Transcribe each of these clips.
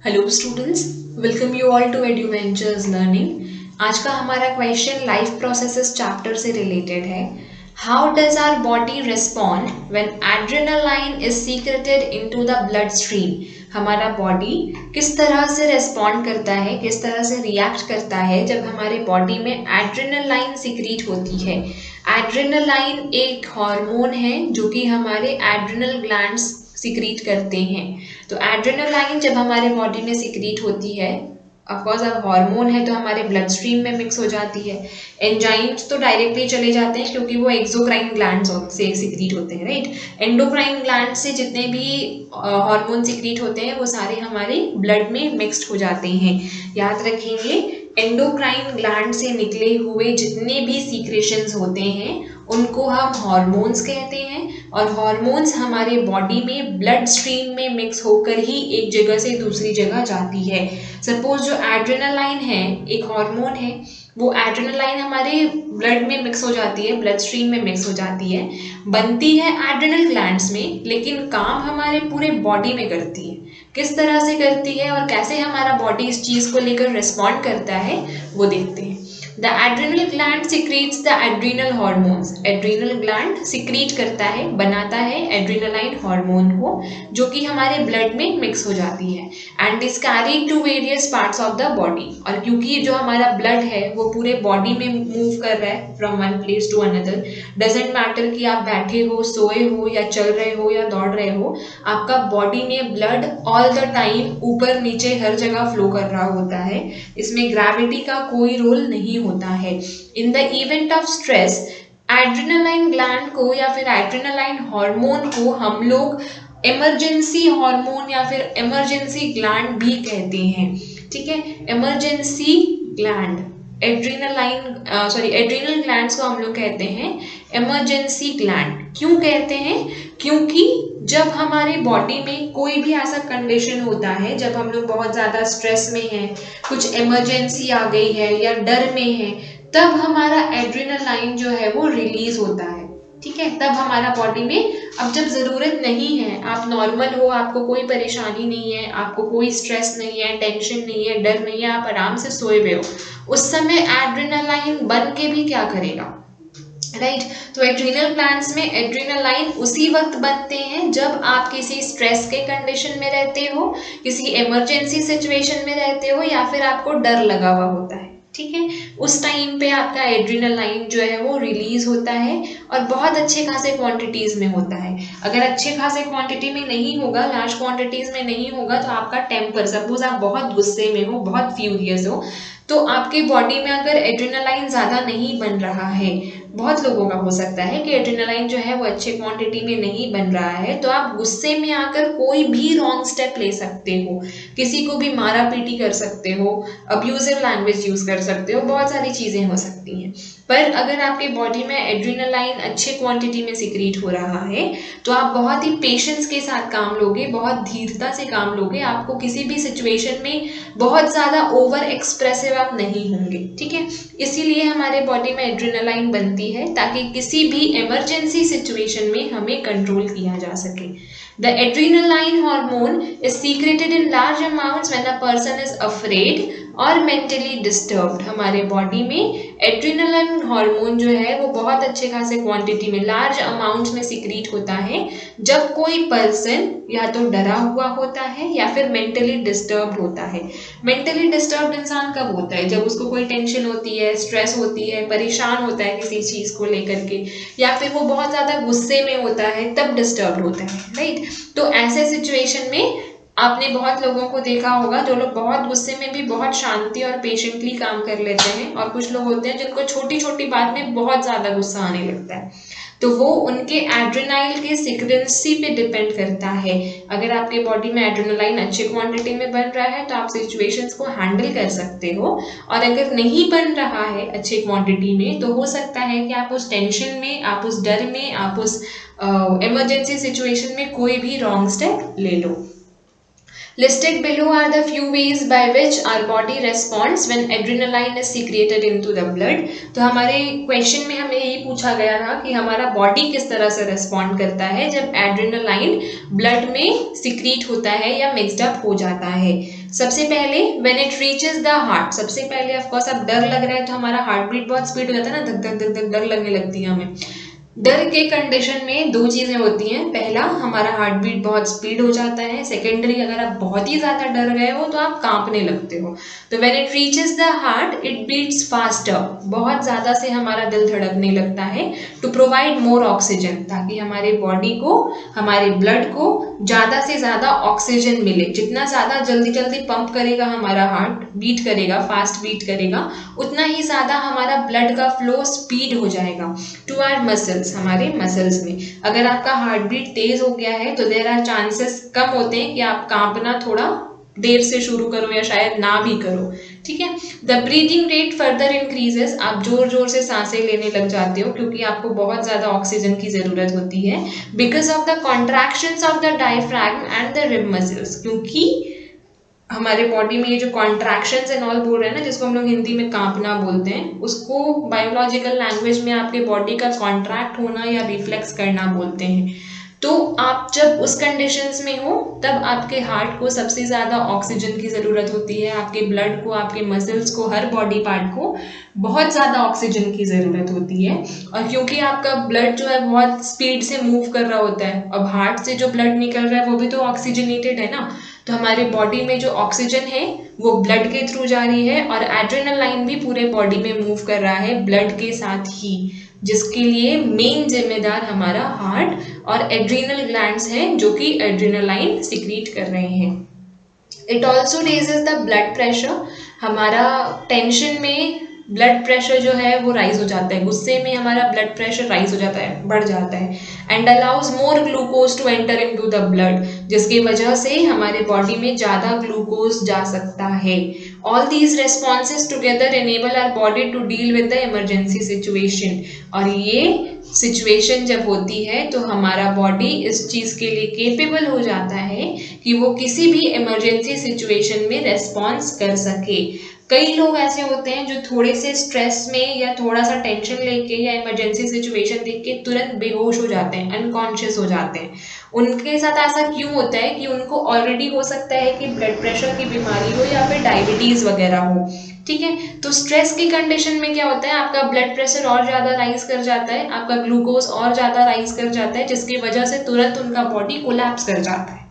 Hello students, welcome you all to adventures learning. आज का हमारा क्वेश्चन लाइफ प्रोसेसेस चैप्टर से रिलेटेड है। How does our body respond when adrenaline is secreted into the blood stream. हमारा body किस तरह से रिस्पॉन्ड करता है, किस तरह से रिएक्ट करता है जब हमारे बॉडी में एड्रेनालाइन सीक्रेट होती है। एड्रेनालाइन एक हार्मोन है जो कि हमारे एड्रेनल ग्लैंड्स सीक्रेट करते हैं। तो एड्रेनालाइन जब हमारे बॉडी में सीक्रेट होती है, ऑफकोर्स अब हार्मोन है तो हमारे ब्लड स्ट्रीम में मिक्स हो जाती है। एंजाइम्स तो डायरेक्टली चले जाते हैं क्योंकि वो एक्सोक्राइन ग्लैंड्स से सीक्रेट होते हैं, राइट। एंडोक्राइन ग्लैंड से जितने भी हार्मोन सीक्रेट होते हैं वो सारे हमारे ब्लड में मिक्स्ड हो जाते हैं। याद रखेंगे, एंडोक्राइन ग्लैंड से निकले हुए जितने भी सीक्रेशंस होते हैं उनको हम हार्मोन्स कहते हैं, और हार्मोन्स हमारे बॉडी में ब्लड स्ट्रीम में मिक्स होकर ही एक जगह से दूसरी जगह जाती है। सपोज जो एड्रेनालाइन है, एक हार्मोन है, वो एड्रेनालाइन हमारे ब्लड में मिक्स हो जाती है, ब्लड स्ट्रीम में मिक्स हो जाती है, बनती है एड्रेनल ग्लैंड्स में, लेकिन काम हमारे पूरे बॉडी में करती है। किस तरह से करती है और कैसे हमारा बॉडी इस चीज को लेकर रिस्पॉन्ड करता है वो देखते हैं। The adrenal gland secretes the adrenal hormones. Adrenal gland secrete करता है, बनाता है एड्रेनालाइन हार्मोन को, जो कि हमारे ब्लड में मिक्स हो जाती है and is carried to various parts of the body. और क्योंकि जो हमारा ब्लड है वो पूरे बॉडी में मूव कर रहा है from one place to another, doesn't matter कि आप बैठे हो, सोए हो या चल रहे हो या दौड़ रहे हो, आपका बॉडी में ब्लड ऑल द टाइम ऊपर नीचे हर जगह फ्लो कर रहा होता है। इसमें ग्रेविटी का कोई रोल नहीं होता है। In the event of stress, adrenaline gland को या फिर एड्रेनालाइन हार्मोन को हम लोग इमरजेंसी हार्मोन या फिर इमरजेंसी ग्लैंड भी कहते हैं, ठीक है। इमरजेंसी ग्लैंड, एड्रेनल ग्लैंड्स को हम लोग कहते हैं इमरजेंसी ग्लैंड। क्यों कहते हैं? क्योंकि जब हमारे बॉडी में कोई भी ऐसा कंडीशन होता है, जब हम लोग बहुत ज़्यादा स्ट्रेस में हैं, कुछ इमरजेंसी आ गई है या डर में है, तब हमारा एड्रेनालाइन जो है वो रिलीज होता है, ठीक है। तब हमारा बॉडी में, अब जब ज़रूरत नहीं है, आप नॉर्मल हो, आपको कोई परेशानी नहीं है, आपको कोई स्ट्रेस नहीं है, टेंशन नहीं है, डर नहीं है, आप आराम से सोए हुए हो, उस समय एड्रेनालाइन बन के भी क्या करेगा, राइट। तो एड्रेनल ग्लैंड्स में एड्रेनालाइन उसी वक्त बनते हैं जब आप किसी स्ट्रेस के कंडीशन में रहते हो, किसी इमरजेंसी सिचुएशन में रहते हो, या फिर आपको डर लगा हुआ होता है, ठीक है। उस टाइम पे आपका एड्रेनालाइन जो है वो रिलीज होता है और बहुत अच्छे खासे क्वांटिटीज में होता है। अगर अच्छे खासे क्वांटिटी में नहीं होगा, लार्ज क्वांटिटीज में नहीं होगा, तो आपका टेम्पर, सपोज आप बहुत गुस्से में हो, बहुत फ्यूरियस हो, तो आपके बॉडी में अगर एड्रेनालाइन ज़्यादा नहीं बन रहा है, बहुत लोगों का हो सकता है कि एड्रेनालाइन जो है वो अच्छे क्वांटिटी में नहीं बन रहा है, तो आप गुस्से में आकर कोई भी रॉन्ग स्टेप ले सकते हो, किसी को भी मारा पीटी कर सकते हो, अब्यूजिव लैंग्वेज यूज़ कर सकते हो, बहुत सारी चीज़ें हो सकती हैं। पर अगर आपके बॉडी में एड्रेनालाइन अच्छे क्वांटिटी में सीक्रेट हो रहा है तो आप बहुत ही पेशेंस के साथ काम लोगे, बहुत धीरता से काम लोगे, आपको किसी भी सिचुएशन में बहुत ज़्यादा ओवर एक्सप्रेसिव आप नहीं होंगे, ठीक है। इसीलिए हमारे बॉडी में एड्रेनालाइन बनती है ताकि किसी भी इमरजेंसी सिचुएशन में हमें कंट्रोल किया जा सके। The adrenaline hormone is secreted in large amounts when a person is afraid और मेंटली डिस्टर्ब्ड। हमारे बॉडी में एड्रेनालाइन हार्मोन जो है वो बहुत अच्छे खासे क्वांटिटी में, लार्ज अमाउंट में सीक्रेट होता है जब कोई पर्सन या तो डरा हुआ होता है या फिर मेंटली डिस्टर्ब होता है। मेंटली डिस्टर्ब इंसान कब होता है? जब उसको कोई टेंशन होती है, स्ट्रेस होती है, परेशान होता है किसी चीज़ को लेकर के, या फिर वो बहुत ज़्यादा गुस्से में होता है, तब डिस्टर्ब होता है, राइट। तो ऐसे सिचुएशन में आपने बहुत लोगों को देखा होगा जो लोग बहुत गुस्से में भी बहुत शांति और पेशेंटली काम कर लेते हैं, और कुछ लोग होते हैं जिनको छोटी छोटी बात में बहुत ज़्यादा गुस्सा आने लगता है। तो वो उनके एड्रेनाइल के सीक्रेंसी पे डिपेंड करता है। अगर आपके बॉडी में एड्रेनालाइन अच्छे क्वांटिटी में बन रहा है तो आप सिचुएशंस को हैंडल कर सकते हो, और अगर नहीं बन रहा है अच्छे क्वांटिटी में तो हो सकता है कि आप उस टेंशन में, आप उस डर में, आप उस इमरजेंसी सिचुएशन में कोई भी रॉन्ग स्टेप ले लो। Listed below are the few ways by which our body responds when adrenaline is secreted into the blood. तो हमारे क्वेश्चन में हमें यही पूछा गया था कि हमारा बॉडी किस तरह से रेस्पॉन्ड करता है जब एड्रेनालाइन ब्लड में सिक्रीट होता है या मिक्सड अप हो जाता है। सबसे पहले when it reaches the heart, सबसे पहले ऑफ कोर्स अब डर लग रहा है तो हमारा हार्ट बीट बहुत स्पीड हो जाता है ना, धक धक धक धक डर लगने लगती है हमें। डर के कंडीशन में दो चीजें होती हैं, पहला हमारा हार्ट बीट बहुत स्पीड हो जाता है, सेकेंडरी अगर आप बहुत ही ज्यादा डर गए हो तो आप कांपने लगते हो। तो when it reaches the heart it beats faster, बहुत ज्यादा से हमारा दिल धड़कने लगता है, टू प्रोवाइड मोर ऑक्सीजन, ताकि हमारे बॉडी को, हमारे ब्लड को ज्यादा से ज्यादा ऑक्सीजन मिले। जितना ज्यादा जल्दी जल्दी पंप करेगा हमारा हार्ट, बीट करेगा, फास्ट बीट करेगा, उतना ही ज्यादा हमारा ब्लड का फ्लो स्पीड हो जाएगा टू आवर मसल्स, हमारे मसल्स में। अगर आपका हार्ट बीट तेज हो गया है तो देयर आर चांसेस कम होते हैं कि आप कांपना थोड़ा देर से शुरू करो या शायद ना भी करो, ठीक है। The breathing rate further increases, आप जोर जोर से सांसें लेने लग जाते हो क्योंकि आपको बहुत ज्यादा ऑक्सीजन की जरूरत होती है, because of the contractions of the diaphragm and the rib muscles, क्योंकि हमारे बॉडी में ये जो कॉन्ट्रैक्शंस एंड ऑल बोल रहे हैं ना, जिसको हम लोग हिंदी में कांपना बोलते हैं, उसको बायोलॉजिकल लैंग्वेज में आपके बॉडी का कॉन्ट्रैक्ट होना या रिफ्लेक्स करना बोलते हैं। तो आप जब उस कंडीशंस में हो तब आपके हार्ट को सबसे ज़्यादा ऑक्सीजन की ज़रूरत होती है, आपके ब्लड को, आपके मसल्स को, हर बॉडी पार्ट को बहुत ज़्यादा ऑक्सीजन की ज़रूरत होती है। और क्योंकि आपका ब्लड जो है बहुत स्पीड से मूव कर रहा होता है, अब हार्ट से जो ब्लड निकल रहा है वो भी तो ऑक्सीजनेटेड है ना, तो हमारे बॉडी में जो ऑक्सीजन है वो ब्लड के थ्रू जा रही है और एड्रेनालाइन भी पूरे बॉडी में मूव कर रहा है ब्लड के साथ ही, जिसके लिए मेन जिम्मेदार हमारा हार्ट और एड्रीनल ग्लैंड्स हैं जो कि एड्रेनालाइन सिक्रीट कर रहे हैं। It also raises the blood pressure, हमारा टेंशन में ब्लड प्रेशर जो है वो राइज हो जाता है, गुस्से में हमारा ब्लड प्रेशर राइज हो जाता है, बढ़ जाता है। And allows more glucose to enter into the blood, जिसकी वजह से हमारे बॉडी में ज़्यादा ग्लूकोज जा सकता है। All these responses together enable our body to deal with the emergency situation, और ये सिचुएशन जब होती है तो हमारा बॉडी इस चीज़ के लिए केपेबल हो जाता है कि वो किसी भी इमरजेंसी सिचुएशन में रेस्पॉन्स कर सके। कई लोग ऐसे होते हैं जो थोड़े से स्ट्रेस में या थोड़ा सा टेंशन लेके या इमरजेंसी सिचुएशन देख के तुरंत बेहोश हो जाते हैं, अनकॉन्शियस हो जाते हैं। उनके साथ ऐसा क्यों होता है कि उनको ऑलरेडी हो सकता है कि ब्लड प्रेशर की बीमारी हो या फिर डायबिटीज वगैरह हो, ठीक है। तो स्ट्रेस की कंडीशन में क्या होता है, आपका ब्लड प्रेशर और ज़्यादा राइज कर जाता है, आपका ग्लूकोज और ज़्यादा राइज कर जाता है, जिसकी वजह से तुरंत उनका बॉडी कोलैप्स कर जाता है।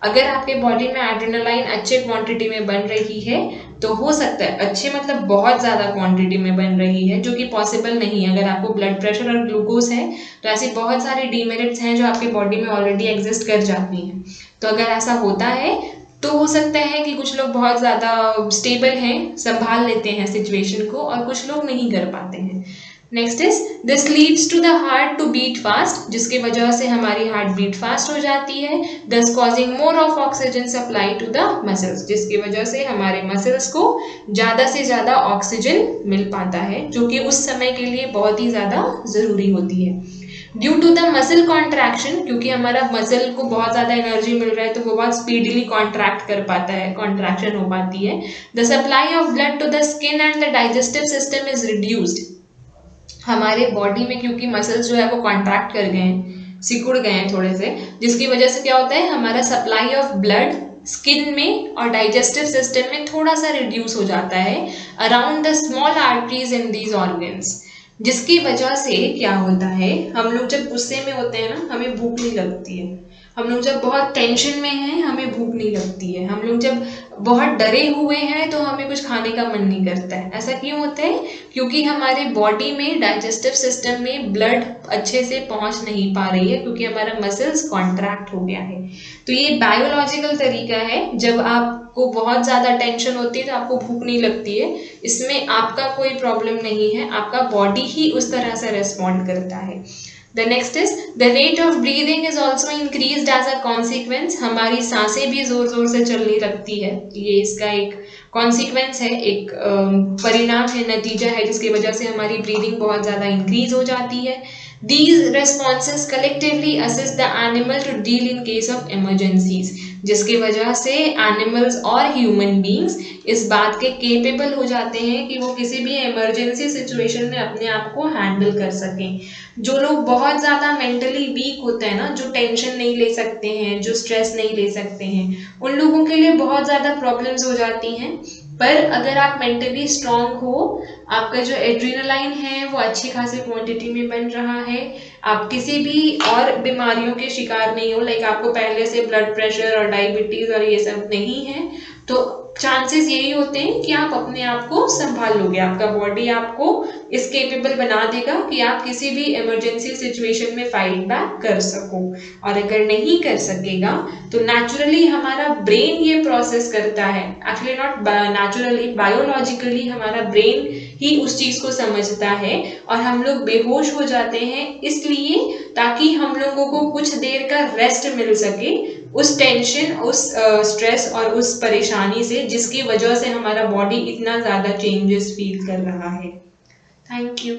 अगर आपके बॉडी में एड्रेनालाइन अच्छे क्वांटिटी में बन रही है तो हो सकता है, अच्छे मतलब बहुत ज़्यादा क्वांटिटी में बन रही है, जो कि पॉसिबल नहीं है। अगर आपको ब्लड प्रेशर और ग्लूकोज है तो ऐसी बहुत सारी डीमेरिट्स हैं जो आपके बॉडी में ऑलरेडी एग्जिस्ट कर जाती हैं। तो अगर ऐसा होता है तो हो सकता है कि कुछ लोग बहुत ज़्यादा स्टेबल हैं, संभाल लेते हैं सिचुएशन को, और कुछ लोग नहीं कर पाते हैं। Next is this leads to the heart to beat fast, जिसकी वजह से हमारी हार्ट बीट फास्ट हो जाती है, thus causing more of oxygen supply to the muscles, जिसकी वजह से हमारे मसल्स को ज़्यादा से ज़्यादा ऑक्सीजन मिल पाता है, जो कि उस समय के लिए बहुत ही ज़्यादा ज़रूरी होती है। Due to the muscle contraction, क्योंकि हमारा मसल को बहुत ज़्यादा एनर्जी मिल रहा है तो वो बहुत स्पीडली कॉन्ट्रैक्ट कर पाता है, कॉन्ट्रैक्शन हो पाती है। The supply of blood to the skin and the digestive system is reduced, हमारे बॉडी में क्योंकि मसल्स जो है वो कॉन्ट्रैक्ट कर गए हैं, सिकुड़ गए हैं थोड़े से, जिसकी वजह से क्या होता है, हमारा सप्लाई ऑफ ब्लड स्किन में और डाइजेस्टिव सिस्टम में थोड़ा सा रिड्यूस हो जाता है around the small arteries in these organs, जिसकी वजह से क्या होता है, हम लोग जब गुस्से में होते हैं ना हमें भूख नहीं लगती है, हम लोग जब बहुत टेंशन में हैं हमें भूख नहीं लगती है, हम लोग जब बहुत डरे हुए हैं तो हमें कुछ खाने का मन नहीं करता है। ऐसा क्यों होता है, क्योंकि हमारे बॉडी में डाइजेस्टिव सिस्टम में ब्लड अच्छे से पहुंच नहीं पा रही है, क्योंकि हमारा मसल्स कॉन्ट्रैक्ट हो गया है। तो ये बायोलॉजिकल तरीका है, जब आपको बहुत ज़्यादा टेंशन होती है तो आपको भूख नहीं लगती है, इसमें आपका कोई प्रॉब्लम नहीं है, आपका बॉडी ही उस तरह से रेस्पॉन्ड करता है। The next is the rate of breathing is also increased as a consequence, हमारी सांसें भी जोर जोर से चलने लगती है, ये इसका एक कॉन्सिक्वेंस है, एक परिणाम है, नतीजा है, जिसकी वजह से हमारी ब्रीदिंग बहुत ज़्यादा इंक्रीज हो जाती है। These responses collectively assist the animal to deal in case of emergencies, जिसकी वजह से एनिमल्स और ह्यूमन बींग्स इस बात के केपेबल हो जाते हैं कि वो किसी भी इमरजेंसी सिचुएशन में अपने आप को हैंडल कर सकें। जो लोग बहुत ज़्यादा मेंटली वीक होते हैं ना, जो टेंशन नहीं ले सकते हैं, जो स्ट्रेस नहीं ले सकते हैं, उन लोगों के लिए बहुत ज़्यादा प्रॉब्लम्स हो जाती हैं। पर अगर आप मेंटली स्ट्रांग हो, आपका जो एड्रेनालाइन है वो अच्छी खासी क्वांटिटी में बन रहा है, आप किसी भी और बीमारियों के शिकार नहीं हो, लाइक आपको पहले से ब्लड प्रेशर और डायबिटीज और ये सब नहीं है, तो चांसेस यही होते हैं कि आप अपने आप को संभाल लोगे, आपका बॉडी आपको इस केपेबल बना देगा कि आप किसी भी इमरजेंसी सिचुएशन में फाइट बैक कर सको। और अगर नहीं कर सकेगा तो नेचुरली हमारा ब्रेन ये प्रोसेस करता है, एक्चुअली नॉट नेचुरली, बायोलॉजिकली हमारा ब्रेन ही उस चीज को समझता है और हम लोग बेहोश हो जाते हैं, इसलिए ताकि हम लोगों को कुछ देर का रेस्ट मिल सके उस टेंशन, उस स्ट्रेस और उस परेशानी से जिसकी वजह से हमारा बॉडी इतना ज़्यादा चेंजेस फील कर रहा है। Thank you.